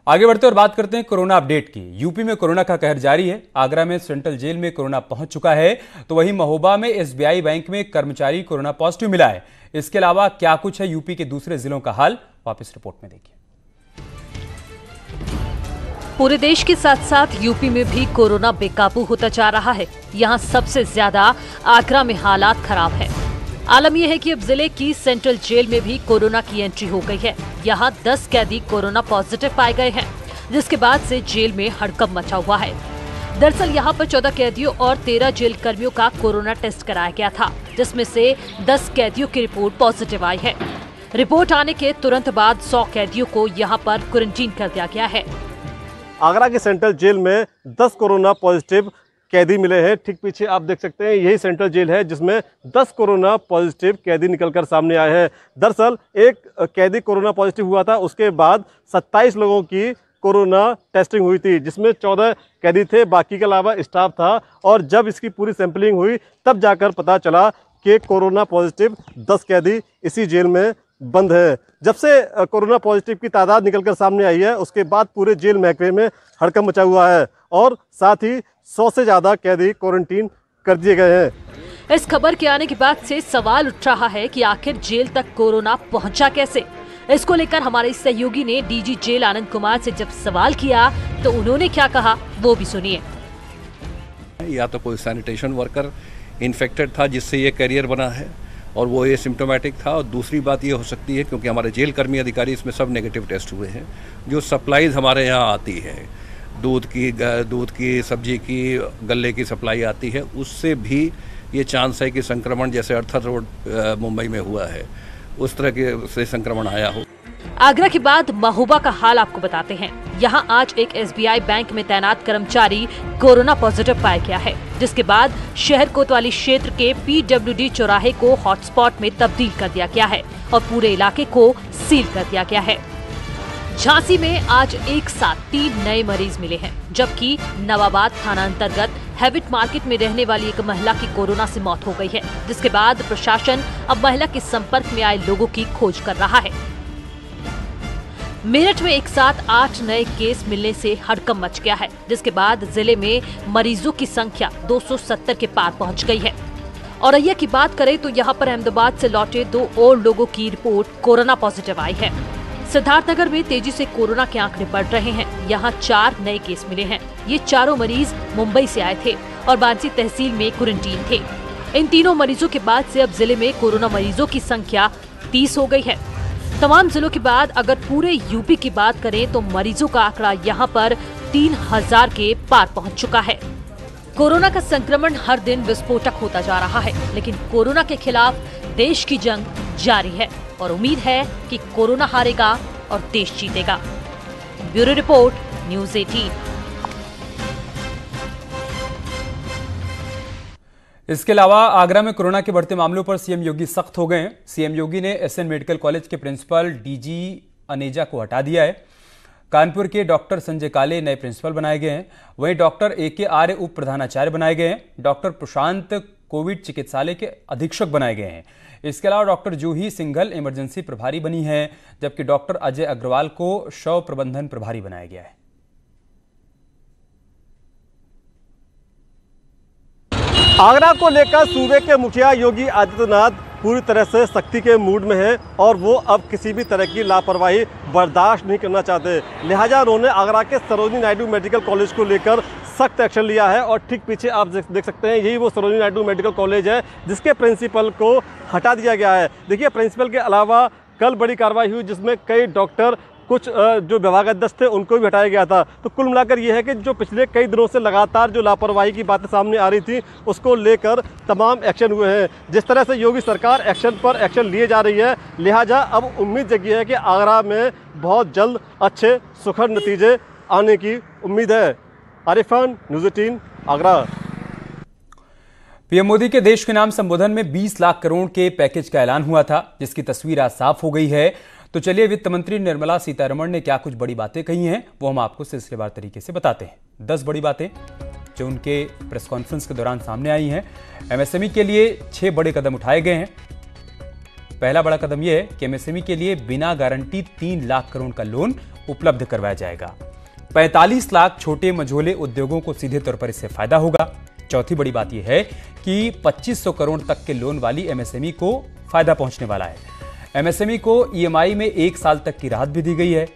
आगे बढ़ते और बात करते हैं कोरोना अपडेट की। यूपी में कोरोना का कहर जारी है। आगरा में सेंट्रल जेल में कोरोना पहुंच चुका है, तो वहीं महोबा में एसबीआई बैंक में कर्मचारी कोरोना पॉजिटिव मिला है। इसके अलावा क्या कुछ है यूपी के दूसरे जिलों का हाल, वापस रिपोर्ट में देखिए। पूरे देश के साथ साथ यूपी में भी कोरोना बेकाबू होता जा रहा है। यहाँ सबसे ज्यादा आगरा में हालात खराब है। आलम यह है कि अब जिले की सेंट्रल जेल में भी कोरोना की एंट्री हो गई है। यहाँ 10 कैदी कोरोना पॉजिटिव पाए गए हैं, जिसके बाद से जेल में हड़कंप मचा हुआ है। दरअसल यहाँ पर 14 कैदियों और 13 जेल कर्मियों का कोरोना टेस्ट कराया गया था, जिसमें से 10 कैदियों की रिपोर्ट पॉजिटिव आई है। रिपोर्ट आने के तुरंत बाद 100 कैदियों को यहाँ पर क्वारंटीन कर दिया गया है। आगरा के सेंट्रल जेल में 10 कोरोना पॉजिटिव कैदी मिले हैं। ठीक पीछे आप देख सकते हैं, यही सेंट्रल जेल है जिसमें 10 कोरोना पॉजिटिव कैदी निकलकर सामने आए हैं। दरअसल एक कैदी कोरोना पॉजिटिव हुआ था, उसके बाद 27 लोगों की कोरोना टेस्टिंग हुई थी, जिसमें 14 कैदी थे, बाकी के अलावा स्टाफ था। और जब इसकी पूरी सैंपलिंग हुई तब जाकर पता चला कि कोरोना पॉजिटिव 10 कैदी इसी जेल में बंद है। जब से कोरोना पॉजिटिव की तादाद निकलकर सामने आई है, उसके बाद पूरे जेल महकमे में हड़कंप मचा हुआ है और साथ ही 100 से ज्यादा कैदी क्वारंटीन कर दिए गए हैं। इस खबर के आने के बाद से सवाल उठ रहा है कि आखिर जेल तक कोरोना पहुंचा कैसे। इसको लेकर हमारे सहयोगी ने डीजी जेल आनंद कुमार से जब सवाल किया तो उन्होंने क्या कहा, वो भी सुनिए। या तो कोई सैनिटेशन वर्कर इन्फेक्टेड था जिससे ये कैरियर बना है और वो एसिम्प्टोमेटिक था, और दूसरी बात ये हो सकती है क्योंकि हमारे जेल कर्मी अधिकारी इसमें सब नेगेटिव टेस्ट हुए हैं। जो सप्लाईज हमारे यहाँ आती है, दूध की, सब्जी की, गल्ले की सप्लाई आती है, उससे भी ये चांस है कि संक्रमण जैसे अर्थर रोड मुंबई में हुआ है उस तरह के से संक्रमण आया हो। आगरा के बाद महोबा का हाल आपको बताते हैं। यहाँ आज एक एसबीआई बैंक में तैनात कर्मचारी कोरोना पॉजिटिव पाया गया है, जिसके बाद शहर कोतवाली क्षेत्र के पीडब्ल्यूडी चौराहे को हॉटस्पॉट में तब्दील कर दिया गया है और पूरे इलाके को सील कर दिया गया है। झांसी में आज एक साथ 3 नए मरीज मिले हैं, जबकि नवाबाद थाना अंतर्गत हैबिट मार्केट में रहने वाली एक महिला की कोरोना से मौत हो गई है, जिसके बाद प्रशासन अब महिला के संपर्क में आए लोगों की खोज कर रहा है। मेरठ में एक साथ 8 नए केस मिलने से हड़कंप मच गया है, जिसके बाद जिले में मरीजों की संख्या 270 के पार पहुंच गई है। औरैया की बात करें तो यहाँ पर अहमदाबाद से लौटे 2 और लोगों की रिपोर्ट कोरोना पॉजिटिव आई है। सिद्धार्थनगर में तेजी से कोरोना के आंकड़े बढ़ रहे हैं। यहाँ 4 नए केस मिले हैं। ये चारों मरीज मुंबई से आए थे और बांसी तहसील में क्वारंटीन थे। इन तीनों मरीजों के बाद से अब जिले में कोरोना मरीजों की संख्या 30 हो गई है। तमाम जिलों के बाद अगर पूरे यूपी की बात करें तो मरीजों का आंकड़ा यहाँ पर 3000 के पार पहुँच चुका है। कोरोना का संक्रमण हर दिन विस्फोटक होता जा रहा है, लेकिन कोरोना के खिलाफ देश की जंग जारी है और उम्मीद है कि कोरोना हारेगा और देश जीतेगा। Bureau report, news 18। इसके अलावा आगरा में कोरोना के बढ़ते मामलों पर सीएम योगी सख्त हो गए हैं। सीएम योगी ने एसएन मेडिकल कॉलेज के प्रिंसिपल डीजी अनेजा को हटा दिया है। कानपुर के डॉक्टर संजय काले नए प्रिंसिपल बनाए गए हैं। वहीं डॉक्टर एके आर्य उप प्रधानाचार्य बनाए गए हैं। डॉक्टर प्रशांत कोविड चिकित्सालय के अधीक्षक बनाए गए हैं। इसके अलावा डॉक्टर जूही सिंघल इमरजेंसी प्रभारी बनी है, जबकि डॉक्टर अजय अग्रवाल को शव प्रबंधन प्रभारी बनाया गया है। आगरा को लेकर सूबे के मुखिया योगी आदित्यनाथ पूरी तरह से सख्ती के मूड में है और वो अब किसी भी तरह की लापरवाही बर्दाश्त नहीं करना चाहते। लिहाजा उन्होंने आगरा के सरोजिनी नायडू मेडिकल कॉलेज को लेकर सख्त एक्शन लिया है और ठीक पीछे आप देख सकते हैं, यही वो सरोजिनी नायडू मेडिकल कॉलेज है जिसके प्रिंसिपल को हटा दिया गया है। देखिए, प्रिंसिपल के अलावा कल बड़ी कार्रवाई हुई जिसमें कई डॉक्टर, कुछ जो विभागाध्यक्ष थे उनको भी हटाया गया था। तो कुल मिलाकर ये है कि जो पिछले कई दिनों से लगातार जो लापरवाही की बातें सामने आ रही थी उसको लेकर तमाम एक्शन हुए हैं। जिस तरह से योगी सरकार एक्शन पर एक्शन लिए जा रही है, लिहाजा अब उम्मीद जगी है कि आगरा में बहुत जल्द अच्छे सुखद नतीजे आने की उम्मीद है। आरिफ खान, न्यूज़ 18, आगरा। पीएम मोदी के देश के नाम संबोधन में 20 लाख करोड़ के पैकेज का ऐलान हुआ था, जिसकी तस्वीर आज साफ हो गई है। तो चलिए वित्त मंत्री निर्मला सीतारमण ने क्या कुछ बड़ी बातें कही हैं वो हम आपको सिलसिलेवार तरीके से बताते हैं। 10 बड़ी बातें जो उनके प्रेस कॉन्फ्रेंस के दौरान सामने आई हैं। एमएसएमई के लिए 6 बड़े कदम उठाए गए हैं। पहला बड़ा कदम यह है कि एमएसएमई के लिए बिना गारंटी 3 लाख करोड़ का लोन उपलब्ध करवाया जाएगा। 45 लाख छोटे मझोले उद्योगों को सीधे तौर पर इससे फायदा होगा। चौथी बड़ी बात यह है कि 2500 करोड़ तक के लोन वाली एमएसएमई को फायदा पहुंचने वाला है। एमएसएमई को ईएमआई में 1 साल तक की राहत भी दी गई है।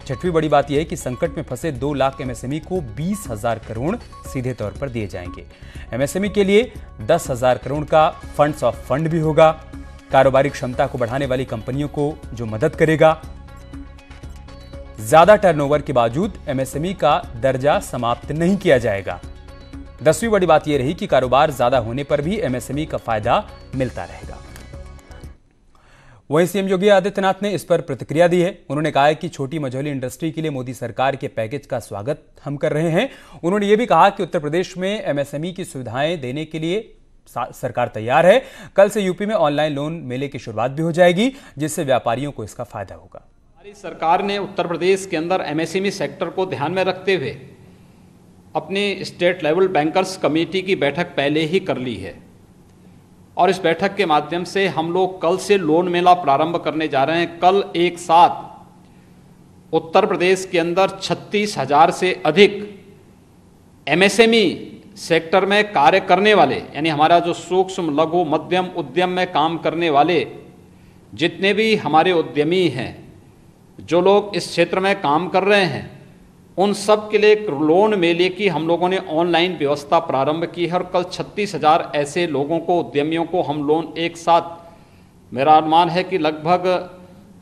छठवीं बड़ी बात यह है कि संकट में फंसे 2 लाख एमएसएमई को 20,000 करोड़ सीधे तौर पर दिए जाएंगे। एमएसएमई के लिए 10,000 करोड़ का फंड्स ऑफ फंड भी होगा, कारोबारी क्षमता को बढ़ाने वाली कंपनियों को जो मदद करेगा। ज्यादा टर्नओवर के बावजूद एमएसएमई का दर्जा समाप्त नहीं किया जाएगा। 10वीं बड़ी बात यह रही कि कारोबार ज्यादा होने पर भी एमएसएमई का फायदा मिलता रहेगा। वहीं सीएम योगी आदित्यनाथ ने इस पर प्रतिक्रिया दी है। उन्होंने कहा है कि छोटी मझोली इंडस्ट्री के लिए मोदी सरकार के पैकेज का स्वागत हम कर रहे हैं। उन्होंने यह भी कहा कि उत्तर प्रदेश में एमएसएमई की सुविधाएं देने के लिए सरकार तैयार है। कल से यूपी में ऑनलाइन लोन मेले की शुरुआत भी हो जाएगी, जिससे व्यापारियों को इसका फायदा होगा। हमारी सरकार ने उत्तर प्रदेश के अंदर एमएसएमई सेक्टर को ध्यान में रखते हुए अपनी स्टेट लेवल बैंकर्स कमेटी की बैठक पहले ही कर ली है और इस बैठक के माध्यम से हम लोग कल से लोन मेला प्रारंभ करने जा रहे हैं। कल एक साथ उत्तर प्रदेश के अंदर 36,000 से अधिक एमएसएमई सेक्टर में कार्य करने वाले, यानी हमारा जो सूक्ष्म लघु मध्यम उद्यम में काम करने वाले जितने भी हमारे उद्यमी हैं, जो लोग इस क्षेत्र में काम कर रहे हैं, उन सब के लिए लोन मेले की हम लोगों ने ऑनलाइन व्यवस्था प्रारंभ की है और कल 36,000 ऐसे लोगों को, उद्यमियों को हम लोन एक साथ, मेरा अनुमान है कि लगभग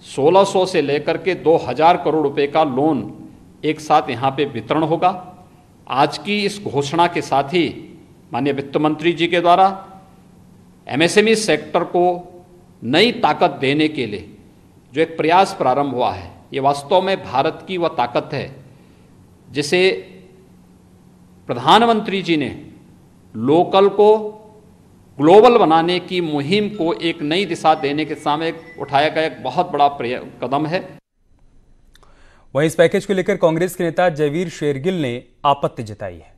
1600 से लेकर के 2000 करोड़ रुपए का लोन एक साथ यहाँ पे वितरण होगा। आज की इस घोषणा के साथ ही माननीय वित्त मंत्री जी के द्वारा एमएसएमई सेक्टर को नई ताकत देने के लिए जो एक प्रयास प्रारंभ हुआ है, ये वास्तव में भारत की वह ताकत है जिसे प्रधानमंत्री जी ने लोकल को ग्लोबल बनाने की मुहिम को एक नई दिशा देने के सामने उठाया गया एक बहुत बड़ा कदम है। वहीं इस पैकेज को लेकर कांग्रेस के नेता जयवीर शेरगिल ने आपत्ति जताई है।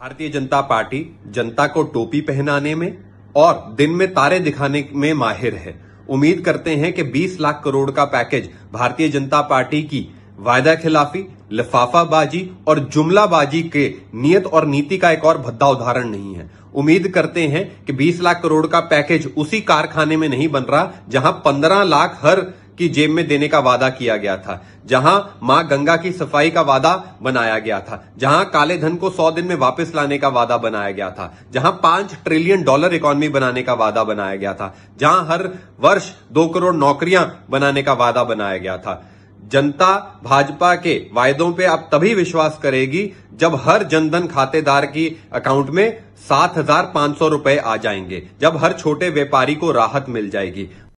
भारतीय जनता पार्टी जनता को टोपी पहनाने में और दिन में तारे दिखाने में माहिर है। उम्मीद करते हैं कि 20 लाख करोड़ का पैकेज भारतीय जनता पार्टी की वायदा खिलाफी, लिफाफाबाजी और जुमलाबाजी के नियत और नीति का एक और भद्दा उदाहरण नहीं है। उम्मीद करते हैं कि 20 लाख करोड़ का पैकेज उसी कारखाने में नहीं बन रहा जहां 15 लाख हर की जेब में देने का वादा किया गया था, जहां मां गंगा की सफाई का वादा बनाया गया था, जहां काले धन को 100 दिन में वापस लाने का वादा बनाया गया था, जहां $5 ट्रिलियन इकोनॉमी बनाने का वादा बनाया गया था, जहां हर वर्ष 2 करोड़ नौकरियां बनाने का वादा बनाया गया था। जनता भाजपा के वायदों पे अब तभी विश्वास करेगी जब हर जनधन खातेदार की अकाउंट में 7,500 रुपए आ जाएंगे, जब हर छोटे व्यापारी को राहत मिल जाएगी।